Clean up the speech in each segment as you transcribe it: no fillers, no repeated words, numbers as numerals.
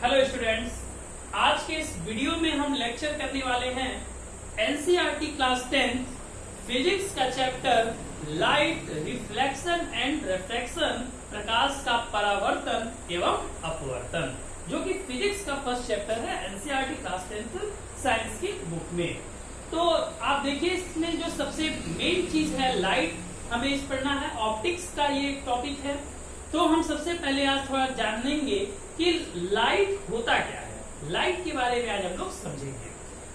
Hello students, आज के इस वीडियो में हम लेक्चर करने वाले हैं एनसीईआरटी क्लास 10 फिजिक्स का chapter light reflection and refraction, प्रकाश का परावर्तन एवं अपवर्तन, जो कि फिजिक्स का फर्स्ट चैप्टर है एनसीईआरटी क्लास 10 साइंस की बुक में। तो आप देखिए, इसमें जो सबसे मेन चीज है लाइट, हमें इस पढ़ना है। ऑप्टिक्स का ये टॉपिक है। तो हम सबसे पहले आज थोड़ा जानेंगे कि लाइट होता क्या है। लाइट के बारे में आज हम लोग समझेंगे।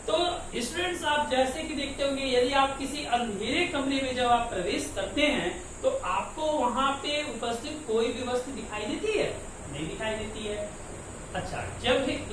तो स्टूडेंट्स, आप जैसे कि देखते होंगे, यदि आप किसी अंधेरे कमरे में जब आप प्रवेश करते हैं तो आपको वहां पे उपस्थित कोई भी वस्तु दिखाई देती है? नहीं दिखाई देती है। अच्छा,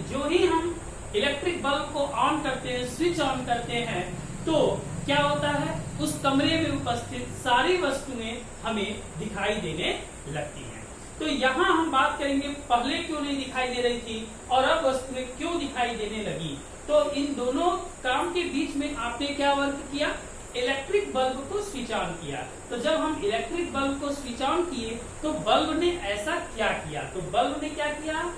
जो ही हम इलेक्ट्रिक बल्ब को ऑन करते हैं, स्विच ऑन करते हैं, तो क्या होता है, उस कमरे में उपस्थित सारी वस्तुएं हमें दिखाई देने लगती हैं। तो यहाँ हम बात करेंगे पहले क्यों नहीं दिखाई दे रही थी और अब वस्तुएं क्यों दिखाई देने लगी। तो इन दोनों काम के बीच में आपने क्या वर्क किया? इलेक्ट्रिक बल्ब को स्विच ऑन किया। तो जब हम इलेक्ट्रिक बल्ब को स्विच ऑन किए तो बल्ब ने ऐसा क्या किया? तो बल्ब ने क्या किया?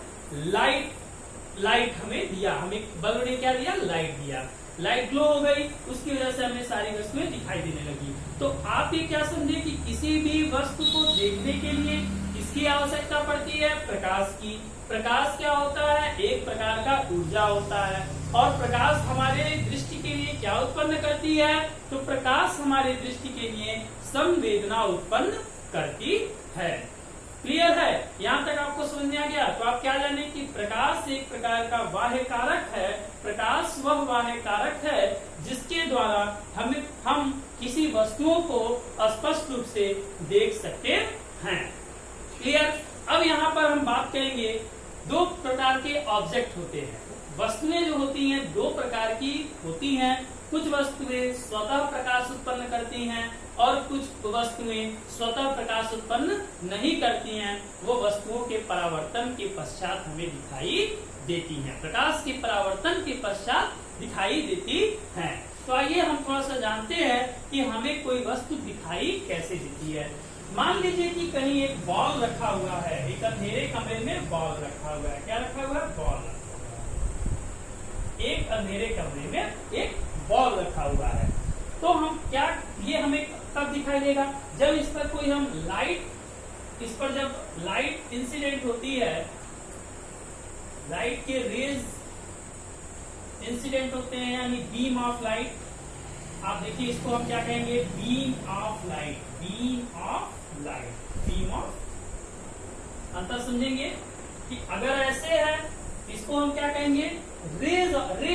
लाइट हमें दिया। बल्ब ने क्या दिया? लाइट दिया। लाइट ग्लो हो गई, उसकी वजह से हमें सारी वस्तुएं दिखाई देने लगी। तो आप ये क्या समझे कि किसी भी वस्तु को देखने के लिए किसकी आवश्यकता पड़ती है? प्रकाश की। प्रकाश क्या होता है? एक प्रकार का ऊर्जा होता है। और प्रकाश हमारे दृष्टि के लिए क्या उत्पन्न करती है? तो प्रकाश हमारे दृष्टि के लिए संवेदना उत्पन्न करती है। क्लियर है? यहाँ तक आपको समझ में आ गया? तो आप क्या जाने कि प्रकाश एक प्रकार का बाह्य कारक है। प्रकाश वह बाह्य कारक है जिसके द्वारा हम किसी वस्तुओं को स्पष्ट रूप से देख सकते हैं। क्लियर? अब यहाँ पर हम बात करेंगे, दो प्रकार के ऑब्जेक्ट होते हैं। वस्तुएं जो होती हैं दो प्रकार की होती हैं। कुछ वस्तुएं स्वतः प्रकाश उत्पन्न करती हैं और कुछ वस्तुएं स्वतः प्रकाश उत्पन्न नहीं करती हैं। वो वस्तुओं के परावर्तन के पश्चात हमें दिखाई देती हैं। प्रकाश के परावर्तन के पश्चात दिखाई देती हैं। तो आइए हम थोड़ा सा जानते हैं कि हमें कोई वस्तु दिखाई कैसे देती है। मान लीजिए कि कहीं एक बॉल रखा हुआ है, एक अंधेरे कमरे में बॉल रखा हुआ है। क्या रखा हुआ है? बॉल रखा हुआ है। एक अंधेरे कमरे में एक बॉल रखा हुआ है। तो हम क्या, ये हमें कब दिखाई देगा? जब इस पर कोई हम इस पर जब लाइट इंसिडेंट होती है, लाइट के रेज इंसिडेंट होते हैं, यानी बीम ऑफ लाइट। आप देखिए, इसको हम क्या कहेंगे? Beam of light. Beam of light, beam of. अंतर समझेंगे कि अगर ऐसे है, इसको हम क्या कहेंगे? Ray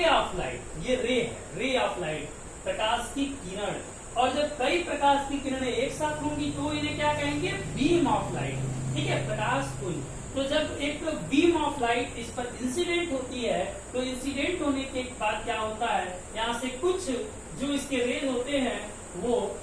of light. ये रे है, रे ऑफ लाइट, प्रकाश की किरण। और जब कई प्रकाश की किरणें एक साथ होंगी तो इन्हें क्या कहेंगे? Beam of light. ठीक है, प्रकाश पुंज। तो जब एक बीम ऑफ लाइट इस पर इंसिडेंट होती है, तो इंसिडेंट होने के बाद क्या होता है, यहाँ से कुछ जो इसके रेज होते हैं वो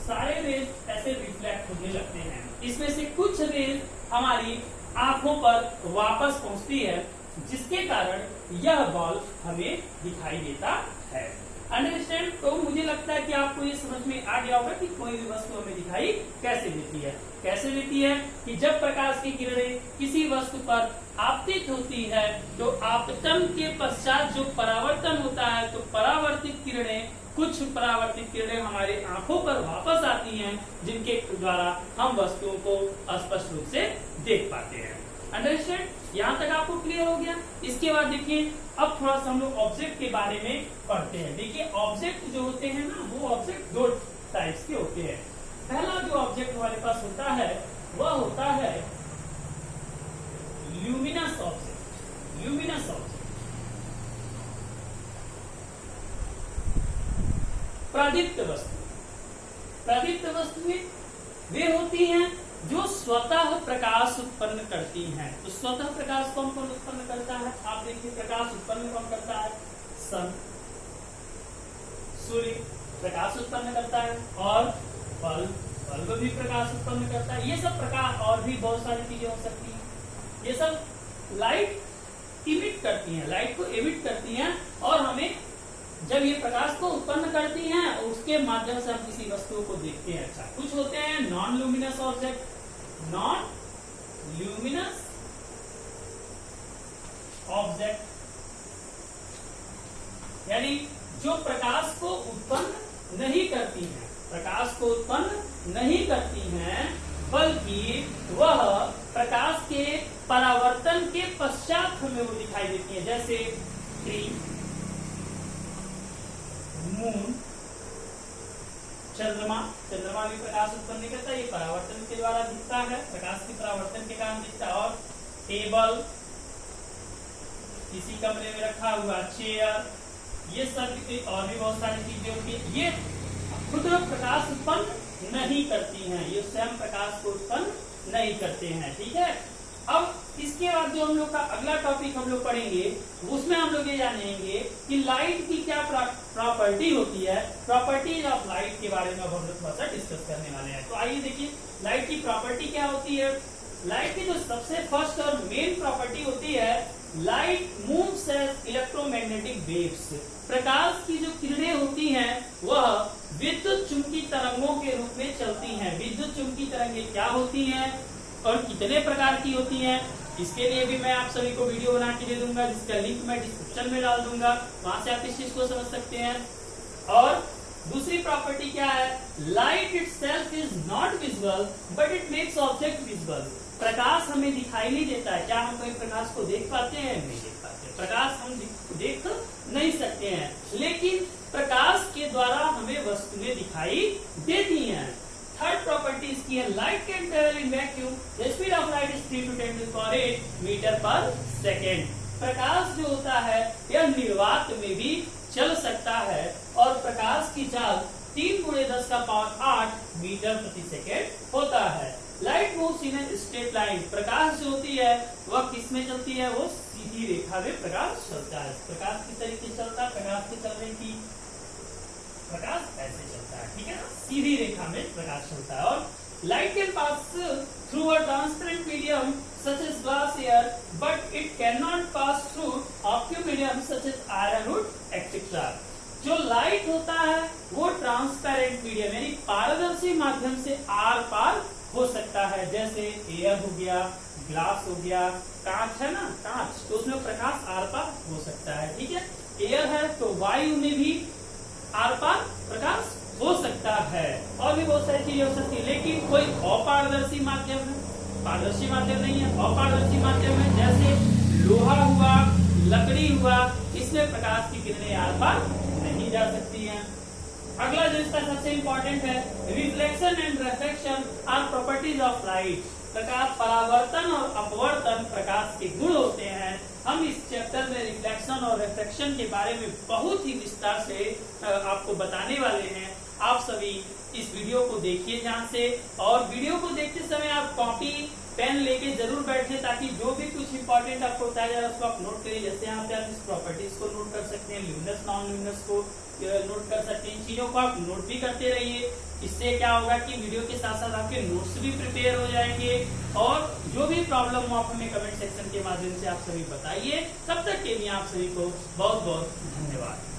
सारे रेज ऐसे रिफ्लेक्ट होने लगते हैं। इसमें से कुछ रेज हमारी आंखों पर वापस पहुंचती है, जिसके कारण यह बॉल हमें दिखाई देता है। अंडरस्टैंड? तो मुझे लगता है कि आपको ये समझ में आ गया होगा कि कोई भी वस्तु हमें दिखाई कैसे देती है। कैसे देती है कि जब प्रकाश की किरणें किसी वस्तु पर आपतित होती है, तो आपतन के पश्चात जो परावर्तन होता है, तो परावर्तित किरणें, कुछ परावर्तित किरणें हमारे आंखों पर वापस आती हैं, जिनके द्वारा हम वस्तुओं को स्पष्ट रूप से देख पाते हैं। अंडरस्टैंड? यहाँ तक आपको क्लियर हो गया? इसके बाद देखिए, अब थोड़ा सा हम लोग ऑब्जेक्ट के बारे में पढ़ते हैं। देखिए, ऑब्जेक्ट जो होते हैं ना, वो ऑब्जेक्ट दो टाइप्स के होते हैं। पहला जो ऑब्जेक्ट हमारे पास होता है वह होता है ल्यूमिनस ऑब्जेक्ट। ल्यूमिनस ऑब्जेक्ट, प्रदीप्त वस्तु। प्रदीप्त वस्तुएं वे होती हैं जो स्वतः प्रकाश उत्पन्न करती हैं। तो स्वतः प्रकाश कौन कौन उत्पन्न करता है? आप देखिए, प्रकाश उत्पन्न कौन करता है? सन, सूर्य प्रकाश उत्पन्न करता है, और बल्ब भी प्रकाश उत्पन्न करता है। ये सब प्रकाश, और भी बहुत सारी चीजें हो सकती हैं। ये सब लाइट इमिट करती हैं, लाइट को इमिट करती हैं, और हमें जब ये प्रकाश को उत्पन्न करती हैं, उसके माध्यम से हम किसी वस्तु को देखते हैं। अच्छा, कुछ होते हैं non luminous object. Non luminous object, यानी जो प्रकाश को उत्पन्न नहीं करती हैं, प्रकाश को उत्पन्न नहीं करती हैं, बल्कि वह प्रकाश के परावर्तन के पश्चात हमें वो दिखाई देती है, जैसे ट्री, मून, चंद्रमा। चंद्रमा भी प्रकाश उत्पन्न नहीं करता, ये परावर्तन के द्वारा दिखता है, प्रकाश के परावर्तन के कारण दिखता है। और टेबल, किसी कमरे में रखा हुआ चेयर, ये सब और भी बहुत सारी चीजें होती है, ये खुद प्रकाश उत्पन्न नहीं करती हैं, ये स्वयं प्रकाश को उत्पन्न नहीं करते हैं। ठीक है, अब इसके बाद जो हम लोग का अगला टॉपिक हम लोग पढ़ेंगे, उसमें हम लोग ये जानेंगे कि लाइट की क्या प्रॉपर्टी होती है, प्रॉपर्टीज ऑफ लाइट के बारे में अब हम लोग थोड़ा सा डिस्कस करने वाले हैं। तो आइए देखिए लाइट की प्रॉपर्टी क्या होती है। लाइट की जो सबसे फर्स्ट और मेन प्रॉपर्टी होती है, light moves as electromagnetic waves. प्रकाश की जो किरणें होती हैं वह विद्युत चुंबकीय तरंगों के रूप में चलती हैं। विद्युत चुंबकीय तरंगें क्या होती हैं और कितने प्रकार की होती हैं, इसके लिए भी मैं आप सभी को वीडियो बना के दे दूंगा, जिसका लिंक मैं डिस्क्रिप्शन में डाल दूंगा, वहां से आप इस चीज को समझ सकते हैं। और दूसरी प्रॉपर्टी क्या है, light itself is not visible but it makes object visible. प्रकाश हमें दिखाई नहीं देता है, क्या हम कोई प्रकाश को देख पाते हैं? नहीं देख पाते, प्रकाश हम देख नहीं सकते हैं, लेकिन प्रकाश के द्वारा हमें वस्तुएं दिखाई देती हैं। थर्ड प्रॉपर्टी इसकी है, light can travel in vacuum, the speed of light is 3 to 10⁸ metre per second. प्रकाश जो होता है यह निर्वात में भी चल सकता है और प्रकाश की चाल 3 × 10⁸ मीटर प्रति सेकेंड होता है। Light moves in a straight line, प्रकाश जो होती है वह किस में चलती है, वो सीधी रेखा में प्रकाश चलता है। प्रकाश किस तरीके से चलता है, प्रकाश के चलने की प्रकाश ऐसे चलता है, ठीक है ना, सीधी रेखा में प्रकाश चलता है। और light can pass through a transparent medium such as glass air but it can not pass through optic medium such as iron wood etcetera. जो लाइट होता है वो ट्रांसपेरेंट मीडियम यानी पारदर्शी माध्यम से आर पार हो सकता है, जैसे एयर हो गया, ग्लास हो गया, कांच है ना, कांच, तो उसमें प्रकाश आर पार हो सकता है। ठीक है, एयर है तो वायु में भी आर पार प्रकाश हो सकता है, और भी बहुत सारी चीजें हो सकती है। लेकिन कोई अपारदर्शी माध्यम है, पारदर्शी माध्यम नहीं है, अपारदर्शी माध्यम है, जैसे लोहा हुआ, लकड़ी हुआ, इसमें प्रकाश की किरणें आर पार नहीं जा सकती हैं। अगला जो इसका सबसे इंपॉर्टेंट है, reflection and refraction are properties of light. प्रकाश परावर्तन और अपवर्तन प्रकाश के गुण होते हैं। हम इस चैप्टर में रिफ्लेक्शन और रिफ्रैक्शन के बारे में बहुत ही विस्तार से आपको बताने वाले हैं। आप सभी इस वीडियो को देखिए ध्यान से, और वीडियो को देखते समय आप कॉपी पेन लेके जरूर बैठे, ताकि जो भी कुछ इंपॉर्टेंट आपको बताया जा रहा है उसको आप नोट करिए। जैसे यहाँ पे आप इस प्रॉपर्टीज को नोट कर सकते हैं, ल्यूमिनस नॉन ल्यूमिनस को नोट कर सकते हैं। इन चीजों को आप नोट भी करते रहिए, इससे क्या होगा कि वीडियो के साथ साथ आपके नोट्स भी प्रिपेयर हो जाएंगे। और जो भी प्रॉब्लम हो आप हमें कमेंट सेक्शन के माध्यम से आप सभी बताइए। तब तक के लिए आप सभी को बहुत बहुत धन्यवाद।